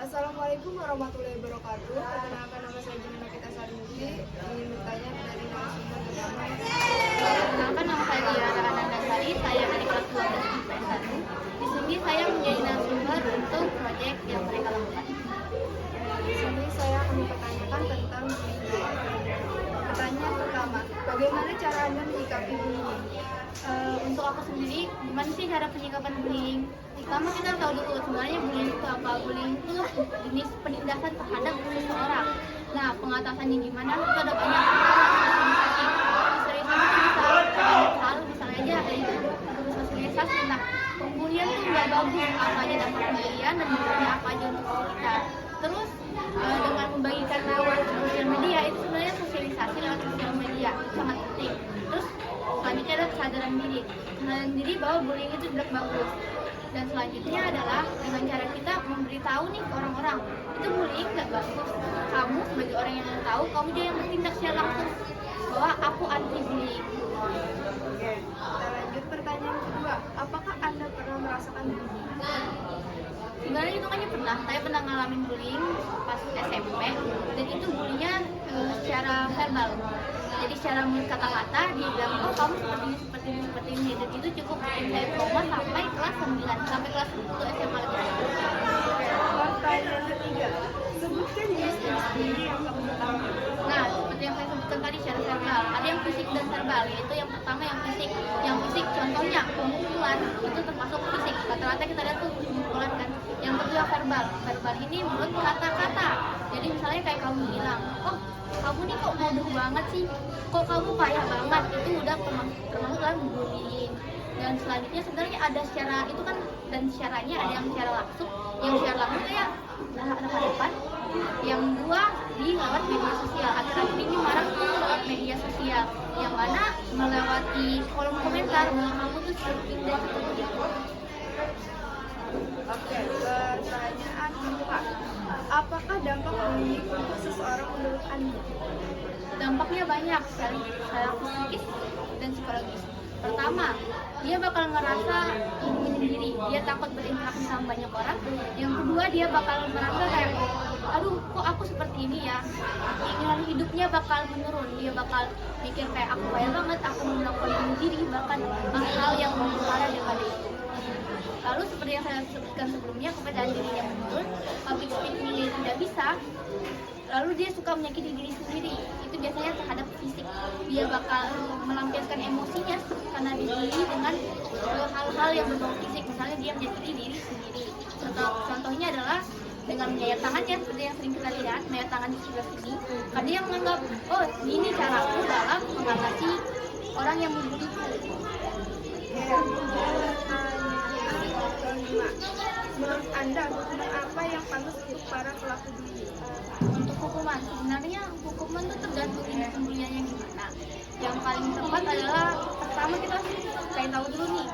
Assalamualaikum warahmatullahi wabarakatuh. Perkenalkan, nama saya Junina Kita Sarmuti. Ingin bertanya dari narasumber pertama. Perkenalkan, nama saya Dira Ananda Sari. Saya adik kelas 12 IPS 1. Di sini saya menjadi narasumber untuk proyek yang mereka lakukan. Di sini saya akan mempertanyakan tentang bullying. Pertanyaan pertama, bagaimana cara Anda menyikapi bullying? Untuk aku sendiri, gimana sih cara penyikapan bullying? Pertama kita tahu dulu sebenarnya bullying itu apa. Bullying itu jenis penindasan terhadap seseorang. Nah, pengatasannya gimana? Itu ada banyak sosialisasi. Sosialisasi itu bisa banyak hal, misalnya aja dari guru sosialisasi tentang pembulian itu nggak bagus, apa aja dampak pembulian dan dampaknya apa aja untuk kita. Terus dengan membagikan lewat sosial media itu sebenarnya sosialisasi lewat sosial media itu sangat penting. Terus selanjutnya ada kesadaran diri bahwa bullying itu tidak bagus. Dan selanjutnya adalah dengan cara kita memberitahu nih ke orang-orang itu bullying nggak bagus. Kamu sebagai orang yang tahu, kamu juga yang bertindak secara langsung bahwa aku anti bullying. Oke, kita lanjut pertanyaan kedua. Apakah Anda pernah merasakan bullying? Sebenarnya itu hanya pernah, saya pernah ngalamin bullying pas SMP dan itu bullyingnya secara verbal. Jadi secara mulut kata-kata dia bilang, oh kamu seperti ini dan itu cukup bikin saya trauma sampai kelas 9, sampai kelas 1 SMA lagi. Pertanyaan ketiga, sebutkan jenis-jenis bullying yang kamu ketahui. Nah, seperti yang saya sebutkan tadi secara verbal, ada yang fisik dan verbal, yaitu yang pertama yang fisik. Yang fisik contohnya pemukulan itu termasuk fisik. Rata-rata kita lihat tuh pemukulan kan. Yang kedua verbal. Verbal ini menurut kata-kata. Jadi misalnya kayak kamu bilang, oh kamu nih kok bodoh banget sih, kok kamu payah banget, itu udah termasuk dalam bullying. Dan selanjutnya sebenarnya ada secara itu kan, dan caranya ada yang secara langsung. Yang secara langsung itu ya depan. Yang dua di lewat media sosial. Akhir-akhir ini marak tuh lewat media sosial, yang mana melewati kolom komentar bahwa kamu tuh seperti dan seperti itu. Oke, pertanyaan keempat. Apakah dampak bullying untuk seseorang menurut Anda? Dampaknya banyak, secara psikis dan psikologis. Pertama, dia bakal ngerasa menyendiri, dia takut berinteraksi sama banyak orang. Yang kedua, dia bakal merasa kayak, aduh kok aku seperti ini ya, keinginan hidupnya bakal menurun. Dia bakal mikir kayak, aku payah banget, aku melakukan bunuh diri, bahkan hal yang lebih parah daripada itu. Lalu seperti yang saya sebutkan sebelumnya, kepercayaan dirinya menurun, public speaking-nya tidak bisa. Lalu dia suka menyakiti diri sendiri, itu biasanya terhadap fisik. Dia bakal melampiaskan emosinya karena dibully dengan hal-hal yang berbau fisik. Misalnya dia menyakiti diri sendiri. Contohnya adalah dengan menyayat tangannya, seperti yang sering kita lihat, menyayat tangan di sebelah sini. Karena dia menganggap, oh ini caraku dalam mengatasi orang yang membuliku. Menurut Anda, hukuman apa yang pantas untuk para pelaku bullying? Untuk hukuman, sebenarnya hukuman itu tergantung jenis pembuliannya gimana. Yang paling tepat adalah pertama kita harus cari tahu dulu nih,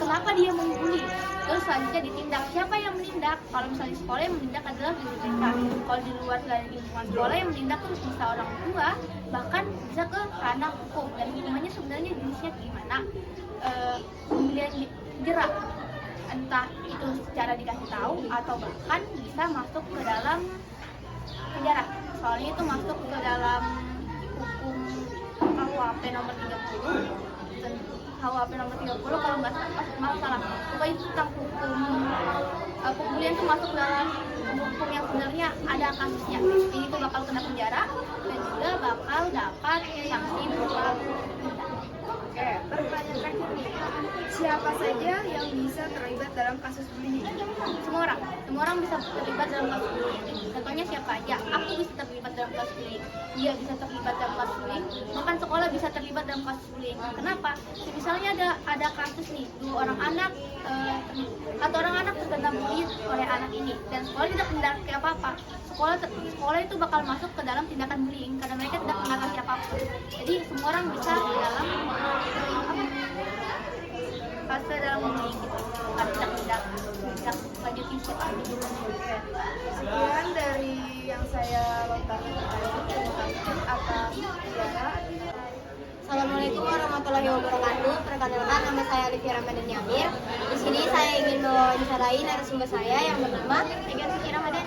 kenapa dia membuli. Terus selanjutnya ditindak. Siapa yang menindak? Kalau misalnya di sekolah yang menindak adalah guru BK. Kalau di luar dari lingkungan sekolah yang menindak itu bisa orang tua, bahkan bisa ke ranah hukum. Dan hukumannya sebenarnya jenisnya gimana? Pembelian jerak, entah itu secara dikasih tahu atau bahkan bisa masuk ke dalam penjara. Soalnya itu masuk ke dalam hukum KUHP nomor 30. KUHP nomor 30 kalau nggak salah. Pokoknya itu tentang hukum pembulian itu masuk dalam hukum yang sebenarnya ada kasusnya. Ini tuh bakal kena penjara dan juga bakal dapat sanksi berupa denda. Oke, pertanyaan terakhir nih. Siapa saja yang bisa terlibat dalam kasus bullying? Semua orang bisa terlibat dalam kasus bullying. Contohnya siapa aja? Aku bisa terlibat dalam kasus bullying. Dia bisa terlibat dalam kasus bullying. Bahkan sekolah bisa terlibat dalam kasus bullying. Kenapa? Misalnya ada kasus nih, dua orang anak, satu orang anak terkena bully oleh anak ini, dan sekolah tidak tindak kayak apa-apa. Sekolah itu bakal masuk ke dalam tindakan bullying karena mereka tidak mengatasi apa-apa. Jadi semua orang bisa dalam fase dalam bullying gitu. Tidak lanjutin siapa gitu. Sekian dari yang saya lontarkan atas Tiara. Assalamualaikum warahmatullahi wabarakatuh. Perkenalkan, nama saya Alifia Ramadan Yamir. Di sini saya ingin mewawancarai narasumber saya yang bernama Megan Suci Ramadan.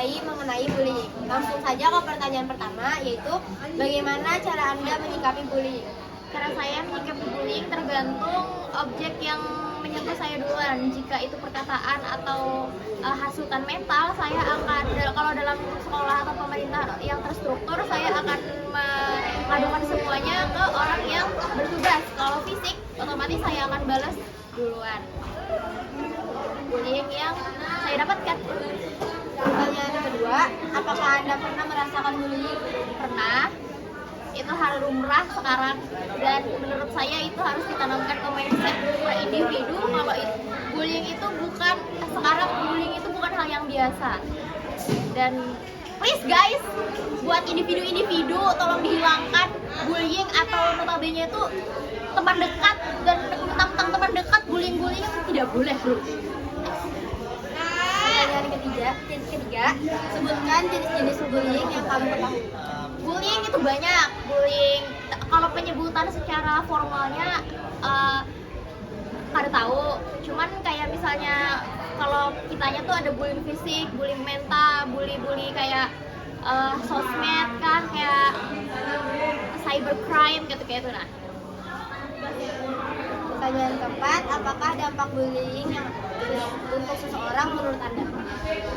mulai mengenai bullying. Langsung saja ke pertanyaan pertama, yaitu bagaimana cara Anda menyikapi bullying? Cara saya menyikapi bullying tergantung objek yang menyentuh saya duluan. Jika itu perkataan atau hasutan mental, saya akan, kalau dalam sekolah atau pemerintah yang terstruktur, saya akan mengadukan semuanya ke orang yang bertugas. Kalau fisik, otomatis saya akan balas duluan bullying yang saya dapatkan. Pertanyaan kedua, apakah Anda pernah merasakan bullying? Pernah. Itu hal lumrah sekarang, dan menurut saya itu harus ditanamkan ke mindset per individu kalau bullying itu bukan, sekarang bullying itu bukan hal yang biasa. Dan please guys, buat individu-individu tolong dihilangkan bullying atau notabene itu teman dekat, dan tentang teman dekat, bullying tidak boleh bro. Pertanyaan ketiga, sebutkan jenis-jenis bullying yang kamu ketahui. Bullying itu banyak. Bullying, kalau penyebutan secara formalnya kada tahu. Cuman kayak misalnya kalau kitanya tuh ada bullying fisik, bullying mental, bully kayak sosmed kan, kayak cybercrime gitu nah. Pertanyaan keempat, apakah dampak bullying yang untuk seseorang menurut Anda?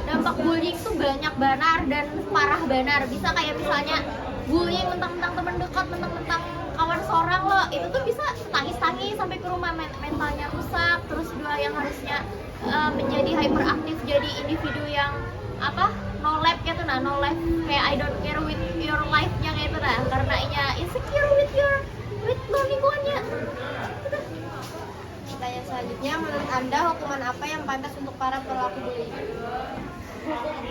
Dampak bullying tuh banyak banar dan parah banar. Bisa kayak misalnya bullying mentang-mentang teman dekat, mentang-mentang kawan seorang lo, itu tuh bisa tangis-tangis sampai ke rumah, mentalnya rusak. Terus dua yang harusnya menjadi hyperaktif jadi individu yang no life gitu nah, no life, kayak I don't care with your life-nya kayak itu nah, karena insecure with lingkungannya. Pertanyaan selanjutnya, menurut Anda hukuman apa yang pantas untuk para pelaku bullying?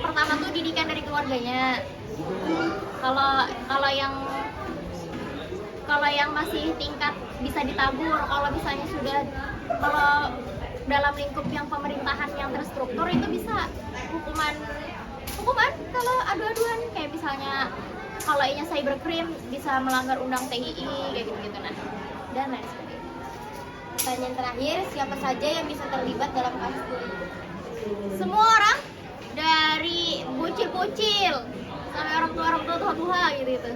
Pertama tuh didikan dari keluarganya. Kalau yang masih tingkat bisa ditabur, kalau misalnya sudah, kalau dalam lingkup yang pemerintahan yang terstruktur itu bisa hukuman kalau adu-aduan, kayak misalnya kalau ini cybercrime bisa melanggar undang TII kayak gitu nah, dan lain sebagainya. Pertanyaan terakhir, siapa saja yang bisa terlibat dalam kasus bullying? Semua orang, dari bocil-bocil sampai orang tua gitu.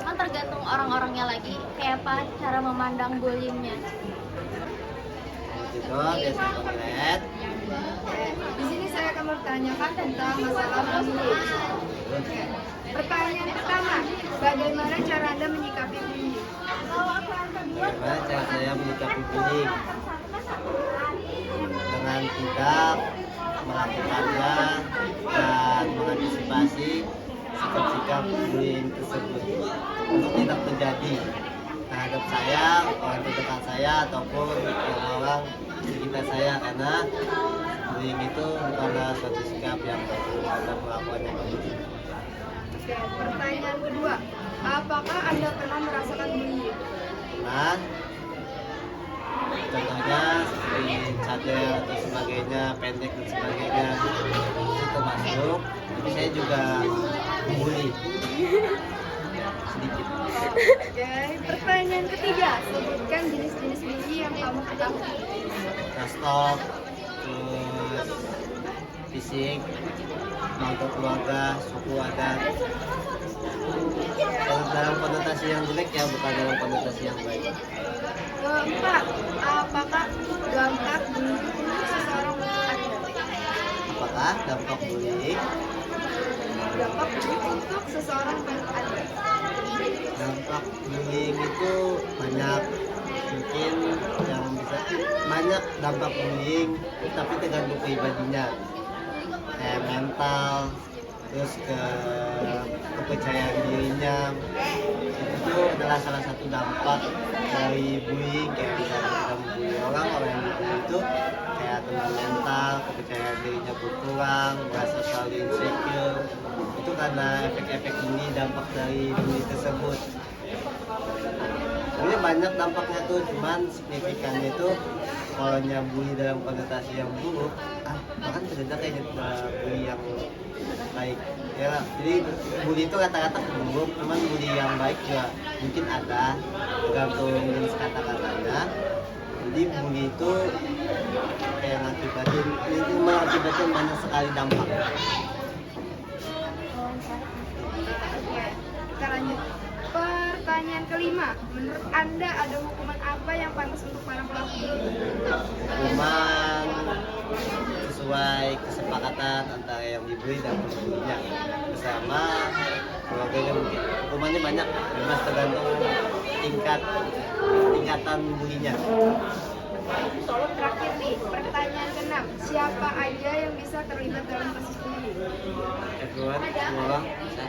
Cuman tergantung orang-orangnya lagi, kayak apa cara memandang bullyingnya. Di sini saya akan bertanyakan tentang masalah bullying. Pertanyaan pertama, bagaimana cara Anda menyikapi bullying? Bagaimana cara saya menyikapi bullying? Dengan tidak melakukannya dan mengantisipasi sikap-sikap bullying tersebut untuk tidak terjadi terhadap saya, orang terdekat saya, ataupun orang sekitar saya, karena bullying itu bukanlah suatu sikap yang bagus atau perlakuan yang bagus. Oke, pertanyaan kedua, apakah Anda pernah merasakan bullying? Nah, contohnya seperti cadel atau sebagainya, pendek dan sebagainya, itu termasuk. Tapi saya juga membuli sedikit. Oke, pertanyaan ketiga, sebutkan jenis-jenis bully yang kamu ketahui. Rastok, terus fisik, keluarga keluarga, suku adat. Kalau dalam konotasi yang jelek ya, bukan dalam konotasi yang baik. Keempat, apakah dampak bullying untuk seseorang ada? Apakah dampak bullying? Dampak bullying untuk seseorang ada. Dampak bullying itu banyak, mungkin yang bisa banyak dampak bullying, tapi tergantung pribadinya, kayak mental, terus kepercayaan dirinya. Itu adalah salah satu dampak dari bullying, kayak misalnya kita membuli orang yang dibully itu kayak tentang mental, kepercayaan dirinya berkurang, merasa selalu insecure. Itu karena efek-efek ini, dampak dari bully tersebut. Sebenarnya banyak dampaknya tuh, cuman signifikannya itu kalau bully dalam konotasi yang buruk, bahkan ternyata kayak bully yang baik ya. Jadi bully itu kata-kata buruk, cuman bully yang baik juga mungkin ada, tergantung jenis kata-katanya. Jadi bully itu kayak mengakibatkan banyak sekali dampak. kita lanjut. Pertanyaan kelima, menurut Anda ada hukuman apa yang pantas untuk para pelaku? Hukuman sesuai kesepakatan antara yang dibully dan pembulinya bersama keluarganya mungkin. Hukumannya banyak, bebas tergantung tingkatan bulinya. Terakhir nih, pertanyaan keenam, siapa aja yang bisa terlibat dalam kasus bully? Kedua, semua orang bisa.